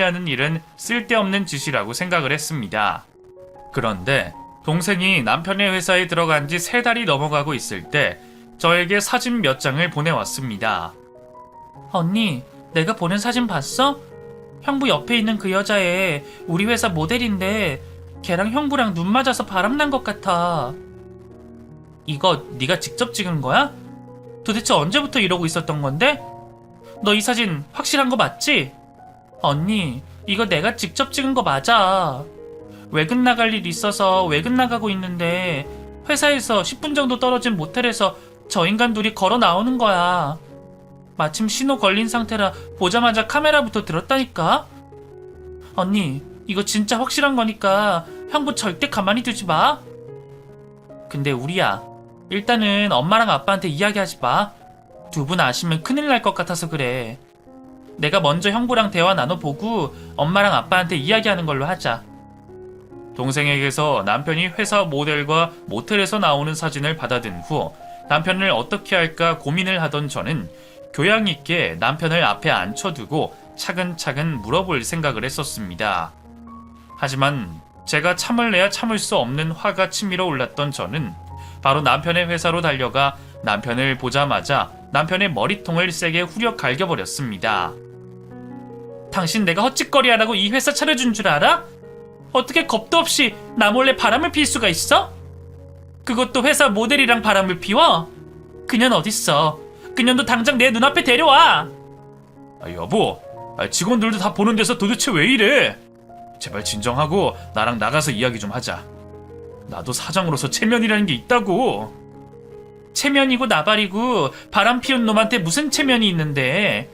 하는 일은 쓸데없는 짓이라고 생각을 했습니다. 그런데 동생이 남편의 회사에 들어간 지 3달이 넘어가고 있을 때 저에게 사진 몇 장을 보내왔습니다. 언니, 내가 보낸 사진 봤어? 형부 옆에 있는 그 여자애 우리 회사 모델인데 걔랑 형부랑 눈 맞아서 바람난 것 같아. 이거 네가 직접 찍은 거야? 도대체 언제부터 이러고 있었던 건데? 너 이 사진 확실한 거 맞지? 언니, 이거 내가 직접 찍은 거 맞아. 외근 나갈 일 있어서 외근 나가고 있는데 회사에서 10분 정도 떨어진 모텔에서 저 인간 둘이 걸어 나오는 거야. 마침 신호 걸린 상태라 보자마자 카메라부터 들었다니까? 언니, 이거 진짜 확실한 거니까 형부 절대 가만히 두지 마. 근데 우리야, 일단은 엄마랑 아빠한테 이야기하지 마. 두 분 아시면 큰일 날 것 같아서 그래. 내가 먼저 형부랑 대화 나눠보고 엄마랑 아빠한테 이야기하는 걸로 하자. 동생에게서 남편이 회사 모델과 모텔에서 나오는 사진을 받아든 후 남편을 어떻게 할까 고민을 하던 저는 교양 있게 남편을 앞에 앉혀두고 차근차근 물어볼 생각을 했었습니다. 하지만 제가 참을래야 참을 수 없는 화가 치밀어 올랐던 저는 바로 남편의 회사로 달려가 남편을 보자마자 남편의 머리통을 세게 후려 갈겨버렸습니다. 당신 내가 헛짓거리하라고 이 회사 차려준 줄 알아? 어떻게 겁도 없이 나 몰래 바람을 필 수가 있어? 그것도 회사 모델이랑 바람을 피워? 그년 어딨어? 그년도 당장 내 눈앞에 데려와! 여보, 직원들도 다 보는 데서 도대체 왜 이래? 제발 진정하고 나랑 나가서 이야기 좀 하자. 나도 사장으로서 체면이라는 게 있다고. 체면이고 나발이고 바람 피운 놈한테 무슨 체면이 있는데.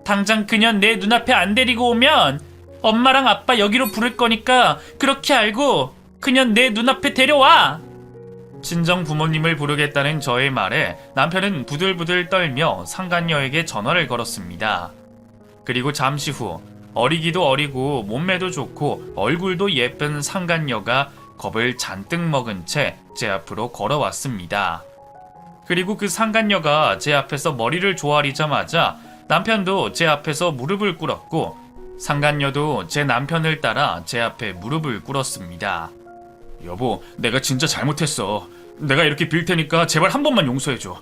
당장 그년 내 눈앞에 안 데리고 오면 엄마랑 아빠 여기로 부를 거니까 그렇게 알고 그년 내 눈앞에 데려와! 친정 부모님을 부르겠다는 저의 말에 남편은 부들부들 떨며 상간녀에게 전화를 걸었습니다. 그리고 잠시 후 어리기도 어리고 몸매도 좋고 얼굴도 예쁜 상간녀가 겁을 잔뜩 먹은 채 제 앞으로 걸어왔습니다. 그리고 그 상간녀가 제 앞에서 머리를 조아리자마자 남편도 제 앞에서 무릎을 꿇었고 상간녀도 제 남편을 따라 제 앞에 무릎을 꿇었습니다. 여보, 내가 진짜 잘못했어. 내가 이렇게 빌 테니까 제발 한 번만 용서해줘.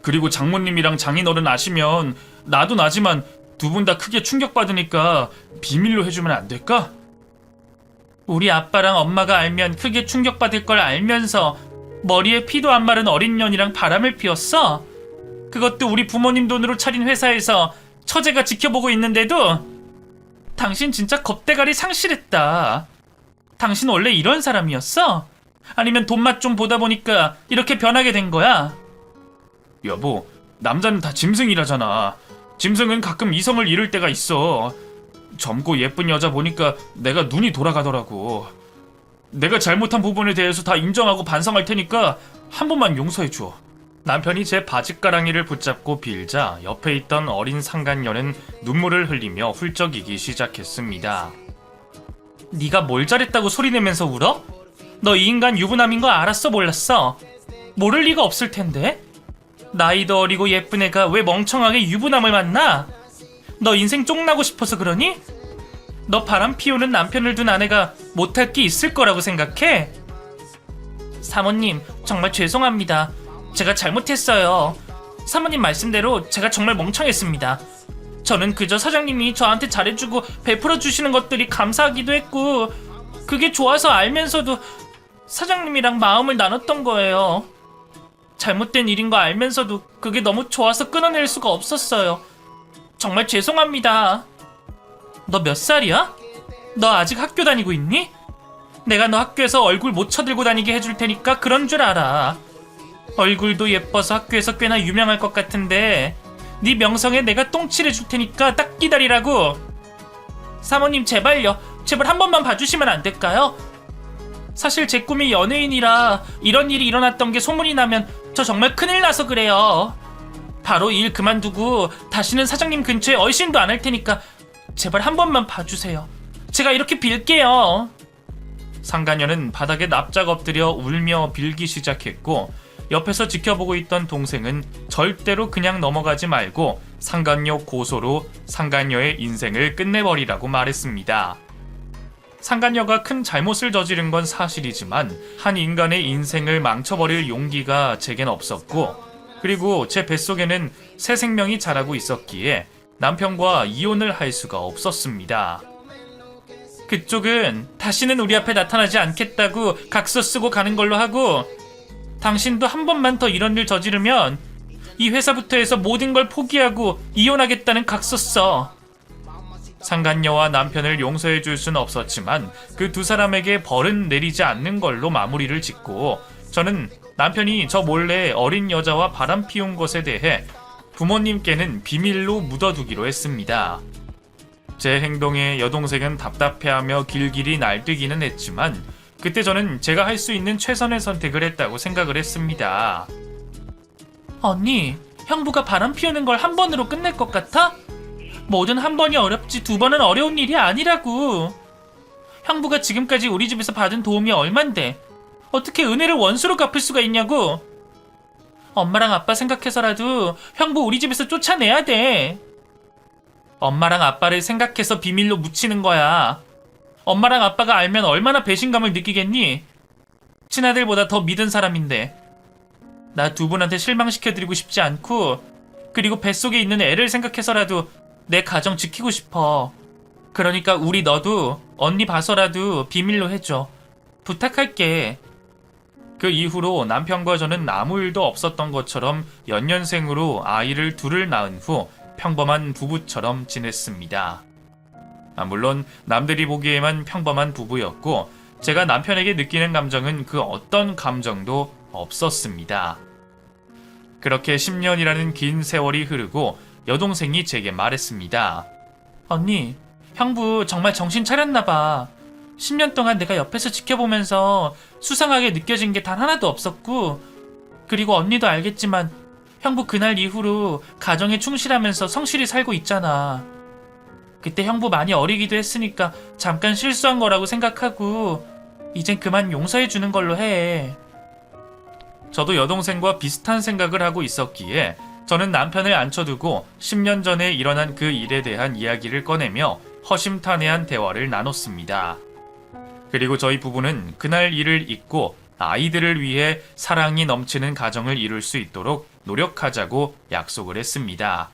그리고 장모님이랑 장인어른 아시면 나도 나지만 두 분 다 크게 충격받으니까 비밀로 해주면 안 될까? 우리 아빠랑 엄마가 알면 크게 충격받을 걸 알면서 머리에 피도 안 마른 어린 년이랑 바람을 피웠어? 그것도 우리 부모님 돈으로 차린 회사에서 처제가 지켜보고 있는데도? 당신 진짜 겁대가리 상실했다. 당신 원래 이런 사람이었어? 아니면 돈맛 좀 보다 보니까 이렇게 변하게 된 거야? 여보, 남자는 다 짐승이라잖아. 짐승은 가끔 이성을 잃을 때가 있어. 젊고 예쁜 여자 보니까 내가 눈이 돌아가더라고. 내가 잘못한 부분에 대해서 다 인정하고 반성할 테니까 한 번만 용서해줘. 남편이 제 바짓가랑이를 붙잡고 빌자 옆에 있던 어린 상간녀는 눈물을 흘리며 훌쩍이기 시작했습니다. 네가 뭘 잘했다고 소리내면서 울어? 너 이 인간 유부남인 거 알았어 몰랐어? 모를 리가 없을 텐데? 나이도 어리고 예쁜 애가 왜 멍청하게 유부남을 만나? 너 인생 쫑나고 싶어서 그러니? 너 바람 피우는 남편을 둔 아내가 못할 게 있을 거라고 생각해? 사모님, 정말 죄송합니다. 제가 잘못했어요. 사모님 말씀대로 제가 정말 멍청했습니다. 저는 그저 사장님이 저한테 잘해주고 베풀어 주시는 것들이 감사하기도 했고 그게 좋아서 알면서도 사장님이랑 마음을 나눴던 거예요. 잘못된 일인 거 알면서도 그게 너무 좋아서 끊어낼 수가 없었어요. 정말 죄송합니다. 너 몇 살이야? 너 아직 학교 다니고 있니? 내가 너 학교에서 얼굴 못 쳐들고 다니게 해줄 테니까 그런 줄 알아. 얼굴도 예뻐서 학교에서 꽤나 유명할 것 같은데 네 명성에 내가 똥칠해 줄 테니까 딱 기다리라고. 사모님 제발요. 제발 한 번만 봐주시면 안 될까요? 사실 제 꿈이 연예인이라 이런 일이 일어났던 게 소문이 나면 저 정말 큰일 나서 그래요. 바로 일 그만두고 다시는 사장님 근처에 얼씬도 안 할 테니까 제발 한 번만 봐주세요. 제가 이렇게 빌게요. 상간녀는 바닥에 납작 엎드려 울며 빌기 시작했고 옆에서 지켜보고 있던 동생은 절대로 그냥 넘어가지 말고 상간녀 고소로 상간녀의 인생을 끝내버리라고 말했습니다. 상간녀가 큰 잘못을 저지른 건 사실이지만 한 인간의 인생을 망쳐버릴 용기가 제겐 없었고, 그리고 제 뱃속에는 새 생명이 자라고 있었기에 남편과 이혼을 할 수가 없었습니다. 그쪽은 다시는 우리 앞에 나타나지 않겠다고 각서 쓰고 가는 걸로 하고, 당신도 한 번만 더 이런 일 저지르면 이 회사부터 해서 모든 걸 포기하고 이혼하겠다는 각서 써. 상간녀와 남편을 용서해 줄 수는 없었지만 그 두 사람에게 벌은 내리지 않는 걸로 마무리를 짓고, 저는 남편이 저 몰래 어린 여자와 바람 피운 것에 대해 부모님께는 비밀로 묻어두기로 했습니다. 제 행동에 여동생은 답답해하며 길길이 날뛰기는 했지만 그때 저는 제가 할 수 있는 최선의 선택을 했다고 생각을 했습니다. 언니, 형부가 바람 피우는 걸 한 번으로 끝낼 것 같아? 뭐든 한 번이 어렵지 두 번은 어려운 일이 아니라고. 형부가 지금까지 우리 집에서 받은 도움이 얼만데 어떻게 은혜를 원수로 갚을 수가 있냐고. 엄마랑 아빠 생각해서라도 형부 우리 집에서 쫓아내야 돼. 엄마랑 아빠를 생각해서 비밀로 묻히는 거야. 엄마랑 아빠가 알면 얼마나 배신감을 느끼겠니? 친아들보다 더 믿은 사람인데. 나 두 분한테 실망시켜드리고 싶지 않고, 그리고 뱃속에 있는 애를 생각해서라도 내 가정 지키고 싶어. 그러니까 우리 너도 언니 봐서라도 비밀로 해줘. 부탁할게. 그 이후로 남편과 저는 아무 일도 없었던 것처럼 연년생으로 아이를 둘을 낳은 후 평범한 부부처럼 지냈습니다. 물론 남들이 보기에만 평범한 부부였고, 제가 남편에게 느끼는 감정은 그 어떤 감정도 없었습니다. 그렇게 10년이라는 긴 세월이 흐르고 여동생이 제게 말했습니다. 언니, 형부 정말 정신 차렸나봐. 10년 동안 내가 옆에서 지켜보면서 수상하게 느껴진 게 단 하나도 없었고, 그리고 언니도 알겠지만 형부 그날 이후로 가정에 충실하면서 성실히 살고 있잖아. 그때 형부 많이 어리기도 했으니까 잠깐 실수한 거라고 생각하고 이젠 그만 용서해 주는 걸로 해. 저도 여동생과 비슷한 생각을 하고 있었기에 저는 남편을 앉혀두고 10년 전에 일어난 그 일에 대한 이야기를 꺼내며 허심탄회한 대화를 나눴습니다. 그리고 저희 부부는 그날 일을 잊고 아이들을 위해 사랑이 넘치는 가정을 이룰 수 있도록 노력하자고 약속을 했습니다.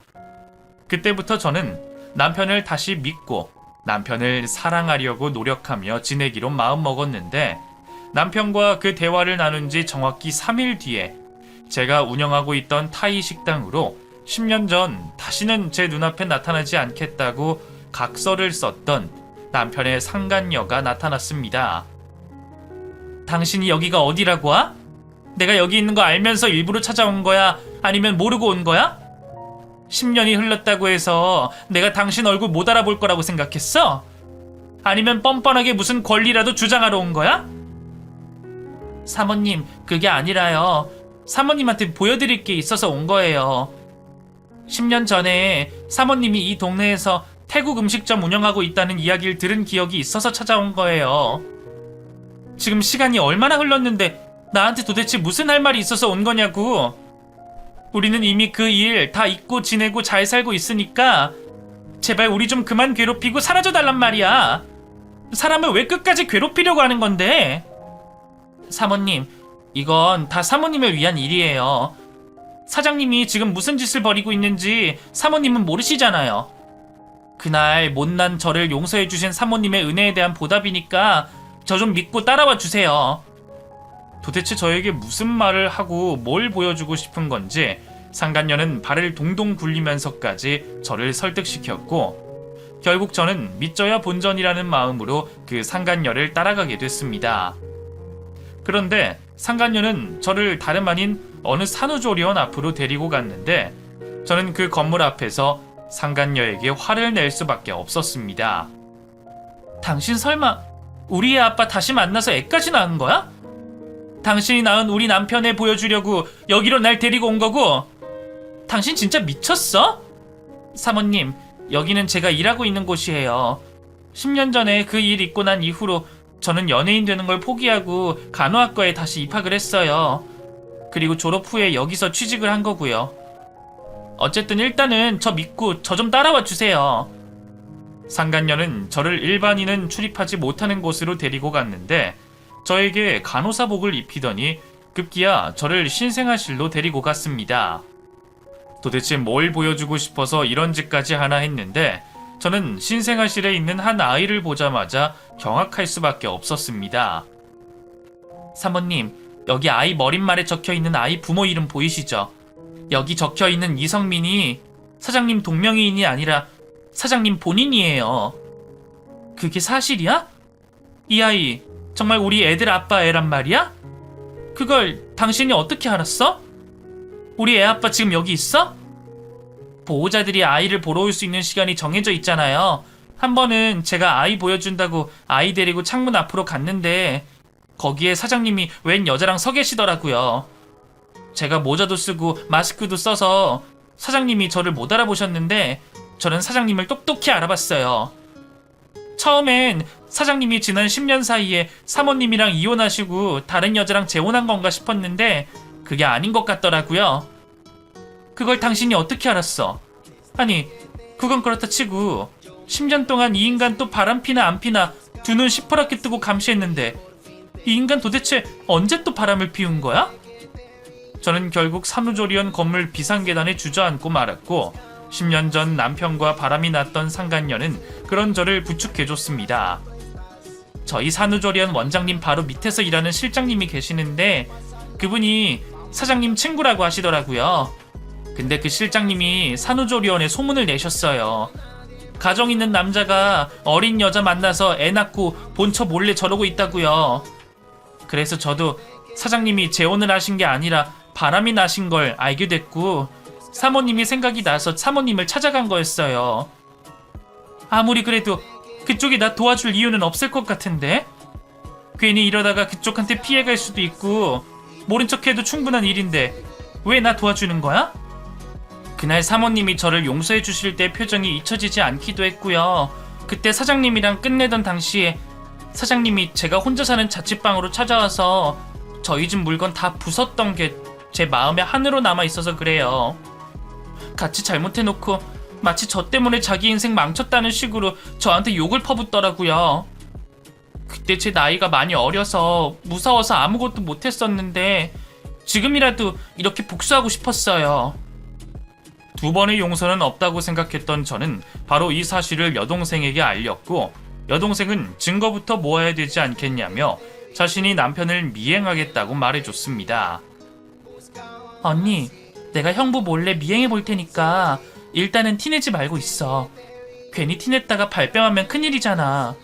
그때부터 저는 남편을 다시 믿고 남편을 사랑하려고 노력하며 지내기로 마음먹었는데, 남편과 그 대화를 나눈 지 정확히 3일 뒤에 제가 운영하고 있던 타이 식당으로 10년 전 다시는 제 눈앞에 나타나지 않겠다고 각서를 썼던 남편의 상간녀가 나타났습니다. 당신이 여기가 어디라고 하? 내가 여기 있는 거 알면서 일부러 찾아온 거야? 아니면 모르고 온 거야? 10년이 흘렀다고 해서 내가 당신 얼굴 못 알아볼 거라고 생각했어? 아니면 뻔뻔하게 무슨 권리라도 주장하러 온 거야? 사모님, 그게 아니라요. 사모님한테 보여드릴 게 있어서 온 거예요. 10년 전에 사모님이 이 동네에서 태국 음식점 운영하고 있다는 이야기를 들은 기억이 있어서 찾아온 거예요. 지금 시간이 얼마나 흘렀는데 나한테 도대체 무슨 할 말이 있어서 온 거냐고. 우리는 이미 그 일 다 잊고 지내고 잘 살고 있으니까 제발 우리 좀 그만 괴롭히고 사라져 달란 말이야. 사람을 왜 끝까지 괴롭히려고 하는 건데? 사모님, 이건 다 사모님을 위한 일이에요. 사장님이 지금 무슨 짓을 벌이고 있는지 사모님은 모르시잖아요. 그날 못난 저를 용서해 주신 사모님의 은혜에 대한 보답이니까 저 좀 믿고 따라와 주세요. 도대체 저에게 무슨 말을 하고 뭘 보여주고 싶은 건지 상간녀는 발을 동동 굴리면서까지 저를 설득시켰고, 결국 저는 믿져야 본전이라는 마음으로 그 상간녀를 따라가게 됐습니다. 그런데 상간녀는 저를 다름 아닌 어느 산후조리원 앞으로 데리고 갔는데, 저는 그 건물 앞에서 상간녀에게 화를 낼 수밖에 없었습니다. 당신 설마 우리 애 아빠 다시 만나서 애까지 낳은 거야? 당신이 낳은 우리 남편애 보여주려고 여기로 날 데리고 온 거고? 당신 진짜 미쳤어? 사모님, 여기는 제가 일하고 있는 곳이에요. 10년 전에 그 일 있고 난 이후로 저는 연예인 되는 걸 포기하고 간호학과에 다시 입학을 했어요. 그리고 졸업 후에 여기서 취직을 한 거고요. 어쨌든 일단은 저 믿고 저 좀 따라와 주세요. 상간녀는 저를 일반인은 출입하지 못하는 곳으로 데리고 갔는데 저에게 간호사복을 입히더니 급기야 저를 신생아실로 데리고 갔습니다. 도대체 뭘 보여주고 싶어서 이런 짓까지 하나 했는데 저는 신생아실에 있는 한 아이를 보자마자 경악할 수밖에 없었습니다. 사모님, 여기 아이 머릿말에 적혀있는 아이 부모 이름 보이시죠? 여기 적혀있는 이성민이 사장님 동명이인이 아니라 사장님 본인이에요. 그게 사실이야? 이 아이 정말 우리 애들 아빠 애란 말이야? 그걸 당신이 어떻게 알았어? 우리 애 아빠 지금 여기 있어? 보호자들이 아이를 보러 올 수 있는 시간이 정해져 있잖아요. 한 번은 제가 아이 보여준다고 아이 데리고 창문 앞으로 갔는데 거기에 사장님이 웬 여자랑 서 계시더라고요. 제가 모자도 쓰고 마스크도 써서 사장님이 저를 못 알아보셨는데 저는 사장님을 똑똑히 알아봤어요. 처음엔 사장님이 지난 10년 사이에 사모님이랑 이혼하시고 다른 여자랑 재혼한 건가 싶었는데 그게 아닌 것 같더라고요. 그걸 당신이 어떻게 알았어? 아니, 그건 그렇다 치고 10년 동안 이 인간 또 바람 피나 안 피나 두 눈 시퍼렇게 뜨고 감시했는데 이 인간 도대체 언제 또 바람을 피운 거야? 저는 결국 산후조리원 건물 비상계단에 주저앉고 말았고 10년 전 남편과 바람이 났던 상간녀는 그런 저를 부축해줬습니다. 저희 산후조리원 원장님 바로 밑에서 일하는 실장님이 계시는데 그분이 사장님 친구라고 하시더라고요. 근데 그 실장님이 산후조리원에 소문을 내셨어요. 가정 있는 남자가 어린 여자 만나서 애 낳고 본처 몰래 저러고 있다고요. 그래서 저도 사장님이 재혼을 하신 게 아니라 바람이 나신 걸 알게 됐고 사모님이 생각이 나서 사모님을 찾아간 거였어요. 아무리 그래도 그쪽이 나 도와줄 이유는 없을 것 같은데? 괜히 이러다가 그쪽한테 피해갈 수도 있고 모른 척해도 충분한 일인데 왜 나 도와주는 거야? 그날 사모님이 저를 용서해 주실 때 표정이 잊혀지지 않기도 했고요. 그때 사장님이랑 끝내던 당시에 사장님이 제가 혼자 사는 자취방으로 찾아와서 저희 집 물건 다 부쉈던 게 제 마음에 한으로 남아있어서 그래요. 같이 잘못해놓고 마치 저 때문에 자기 인생 망쳤다는 식으로 저한테 욕을 퍼붓더라고요. 그때 제 나이가 많이 어려서 무서워서 아무것도 못했었는데 지금이라도 이렇게 복수하고 싶었어요. 두 번의 용서는 없다고 생각했던 저는 바로 이 사실을 여동생에게 알렸고 여동생은 증거부터 모아야 되지 않겠냐며 자신이 남편을 미행하겠다고 말해줬습니다. 언니, 내가 형부 몰래 미행해 볼 테니까 일단은 티내지 말고 있어. 괜히 티냈다가 발뺌하면 큰일이잖아.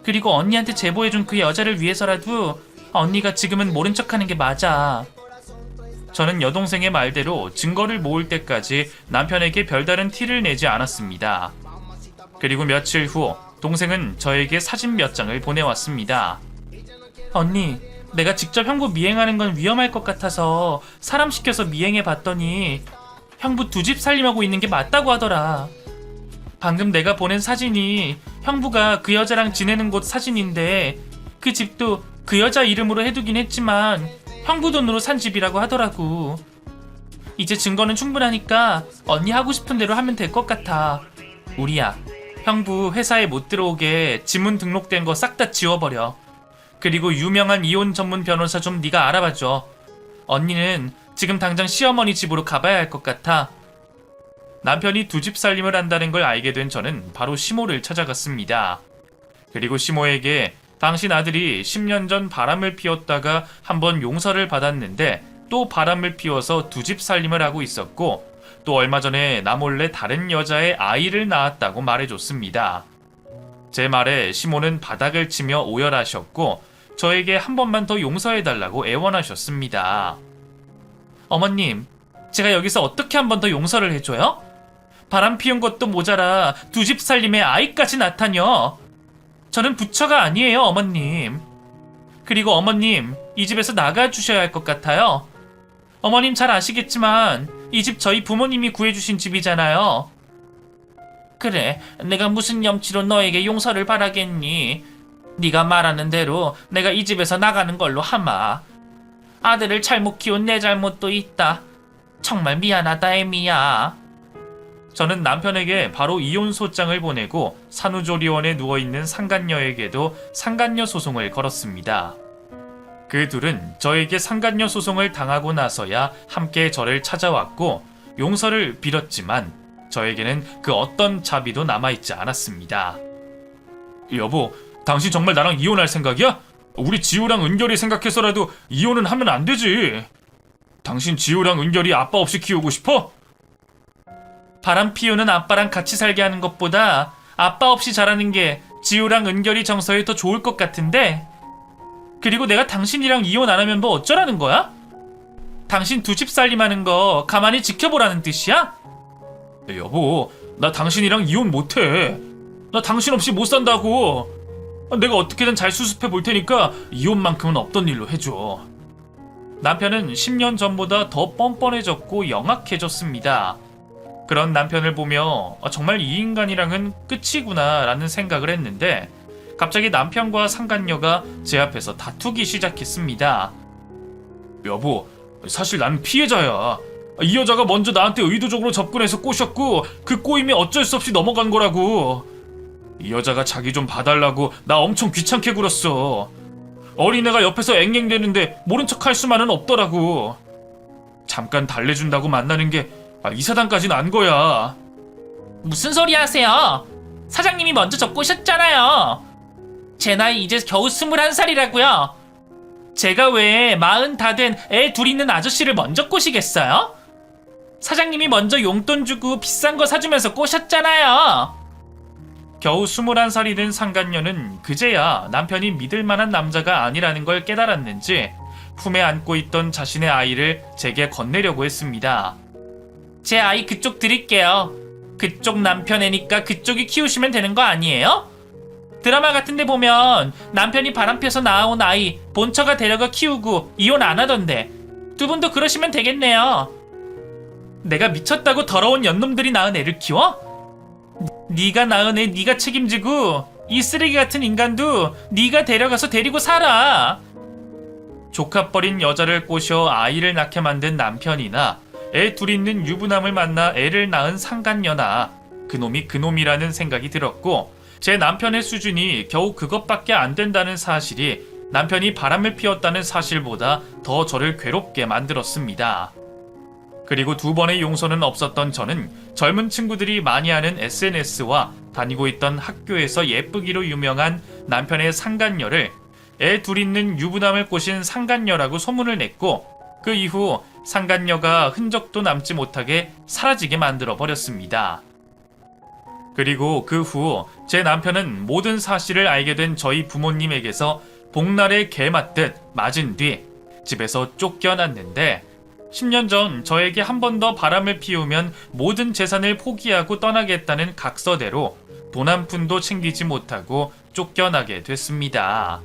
그리고 언니한테 제보해준 그 여자를 위해서라도 언니가 지금은 모른 척하는 게 맞아. 저는 여동생의 말대로 증거를 모을 때까지 남편에게 별다른 티를 내지 않았습니다. 그리고 며칠 후 동생은 저에게 사진 몇 장을 보내왔습니다. 언니, 내가 직접 형부 미행하는 건 위험할 것 같아서 사람 시켜서 미행해 봤더니 형부 두 집 살림하고 있는 게 맞다고 하더라. 방금 내가 보낸 사진이 형부가 그 여자랑 지내는 곳 사진인데 그 집도 그 여자 이름으로 해두긴 했지만 형부 돈으로 산 집이라고 하더라고. 이제 증거는 충분하니까 언니 하고 싶은 대로 하면 될 것 같아. 우리야, 형부 회사에 못 들어오게 지문 등록된 거 싹 다 지워버려. 그리고 유명한 이혼 전문 변호사 좀 네가 알아봐줘. 언니는 지금 당장 시어머니 집으로 가봐야 할 것 같아. 남편이 두 집 살림을 한다는 걸 알게 된 저는 바로 시모를 찾아갔습니다. 그리고 시모에게 당신 아들이 10년 전 바람을 피웠다가 한번 용서를 받았는데 또 바람을 피워서 두 집 살림을 하고 있었고 또 얼마 전에 나 몰래 다른 여자의 아이를 낳았다고 말해줬습니다. 제 말에 시모는 바닥을 치며 오열하셨고 저에게 한 번만 더 용서해달라고 애원하셨습니다. 어머님, 제가 여기서 어떻게 한 번 더 용서를 해줘요? 바람 피운 것도 모자라 두 집 살림에 아이까지 낳다뇨. 저는 부처가 아니에요, 어머님. 그리고 어머님, 이 집에서 나가주셔야 할 것 같아요. 어머님 잘 아시겠지만 이 집 저희 부모님이 구해주신 집이잖아요. 그래, 내가 무슨 염치로 너에게 용서를 바라겠니? 네가 말하는 대로 내가 이 집에서 나가는 걸로 하마. 아들을 잘못 키운 내 잘못도 있다. 정말 미안하다, 에미야. 저는 남편에게 바로 이혼 소장을 보내고 산후조리원에 누워있는 상간녀에게도 상간녀 소송을 걸었습니다. 그 둘은 저에게 상간녀 소송을 당하고 나서야 함께 저를 찾아왔고 용서를 빌었지만 저에게는 그 어떤 자비도 남아있지 않았습니다. 여보, 당신 정말 나랑 이혼할 생각이야? 우리 지우랑 은결이 생각해서라도 이혼은 하면 안 되지. 당신 지우랑 은결이 아빠 없이 키우고 싶어? 바람 피우는 아빠랑 같이 살게 하는 것보다 아빠 없이 자라는 게 지우랑 은결이 정서에 더 좋을 것 같은데. 그리고 내가 당신이랑 이혼 안 하면 뭐 어쩌라는 거야? 당신 두 집 살림하는 거 가만히 지켜보라는 뜻이야? 여보, 나 당신이랑 이혼 못해. 나 당신 없이 못 산다고. 내가 어떻게든 잘 수습해 볼 테니까 이혼만큼은 없던 일로 해줘. 남편은 10년 전보다 더 뻔뻔해졌고 영악해졌습니다. 그런 남편을 보며 정말 이 인간이랑은 끝이구나 라는 생각을 했는데 갑자기 남편과 상간녀가 제 앞에서 다투기 시작했습니다. 여보, 사실 난 피해자야. 이 여자가 먼저 나한테 의도적으로 접근해서 꼬셨고 그 꼬임이 어쩔 수 없이 넘어간 거라고. 이 여자가 자기 좀 봐달라고 나 엄청 귀찮게 굴었어. 어린애가 옆에서 앵앵대는데 모른 척 할 수만은 없더라고. 잠깐 달래준다고 만나는 게 이 사단까지는 안 거야. 무슨 소리 하세요? 사장님이 먼저 저 꼬셨잖아요. 제 나이 이제 겨우 21살이라고요. 제가 왜 40 다 된 애 둘 있는 아저씨를 먼저 꼬시겠어요? 사장님이 먼저 용돈 주고 비싼 거 사주면서 꼬셨잖아요. 겨우 21살이 된 상간녀는 그제야 남편이 믿을 만한 남자가 아니라는 걸 깨달았는지 품에 안고 있던 자신의 아이를 제게 건네려고 했습니다. 제 아이 그쪽 드릴게요. 그쪽 남편 애니까 그쪽이 키우시면 되는 거 아니에요? 드라마 같은 데 보면 남편이 바람펴서 낳아온 아이 본처가 데려가 키우고 이혼 안 하던데 두 분도 그러시면 되겠네요. 내가 미쳤다고 더러운 연놈들이 낳은 애를 키워? 네가 낳은 애 네가 책임지고 이 쓰레기 같은 인간도 네가 데려가서 데리고 살아. 조카뻘인 여자를 꼬셔 아이를 낳게 만든 남편이나 애 둘 있는 유부남을 만나 애를 낳은 상간녀나 그놈이 그놈이라는 생각이 들었고 제 남편의 수준이 겨우 그것밖에 안 된다는 사실이 남편이 바람을 피웠다는 사실보다 더 저를 괴롭게 만들었습니다. 그리고 두 번의 용서는 없었던 저는 젊은 친구들이 많이 하는 SNS와 다니고 있던 학교에서 예쁘기로 유명한 남편의 상간녀를 애 둘 있는 유부남을 꼬신 상간녀라고 소문을 냈고 그 이후 상간녀가 흔적도 남지 못하게 사라지게 만들어 버렸습니다. 그리고 그 후 제 남편은 모든 사실을 알게 된 저희 부모님에게서 복날에 개 맞듯 맞은 뒤 집에서 쫓겨났는데 10년 전 저에게 한 번 더 바람을 피우면 모든 재산을 포기하고 떠나겠다는 각서대로 돈 한 푼도 챙기지 못하고 쫓겨나게 됐습니다.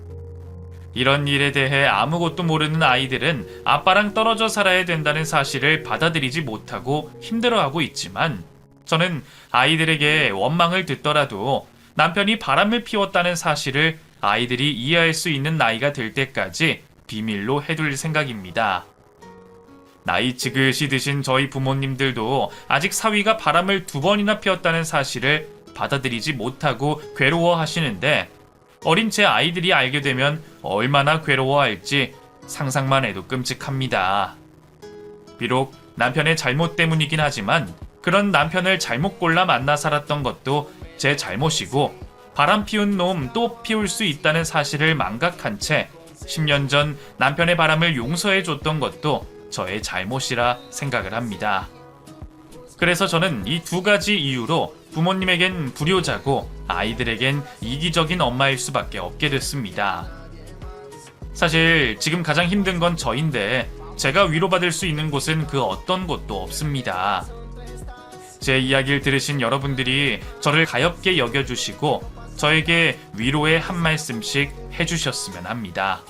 이런 일에 대해 아무것도 모르는 아이들은 아빠랑 떨어져 살아야 된다는 사실을 받아들이지 못하고 힘들어하고 있지만 저는 아이들에게 원망을 듣더라도 남편이 바람을 피웠다는 사실을 아이들이 이해할 수 있는 나이가 될 때까지 비밀로 해둘 생각입니다. 나이 지긋이 드신 저희 부모님들도 아직 사위가 바람을 2번이나 피웠다는 사실을 받아들이지 못하고 괴로워하시는데 어린 제 아이들이 알게 되면 얼마나 괴로워할지 상상만 해도 끔찍합니다. 비록 남편의 잘못 때문이긴 하지만 그런 남편을 잘못 골라 만나 살았던 것도 제 잘못이고 바람 피운 놈 또 피울 수 있다는 사실을 망각한 채 10년 전 남편의 바람을 용서해줬던 것도 저의 잘못이라 생각을 합니다. 그래서 저는 이 두 가지 이유로 부모님에겐 불효자고 아이들에겐 이기적인 엄마일 수밖에 없게 됐습니다. 사실 지금 가장 힘든 건 저인데 제가 위로받을 수 있는 곳은 그 어떤 곳도 없습니다. 제 이야기를 들으신 여러분들이 저를 가엽게 여겨주시고 저에게 위로의 한 말씀씩 해주셨으면 합니다.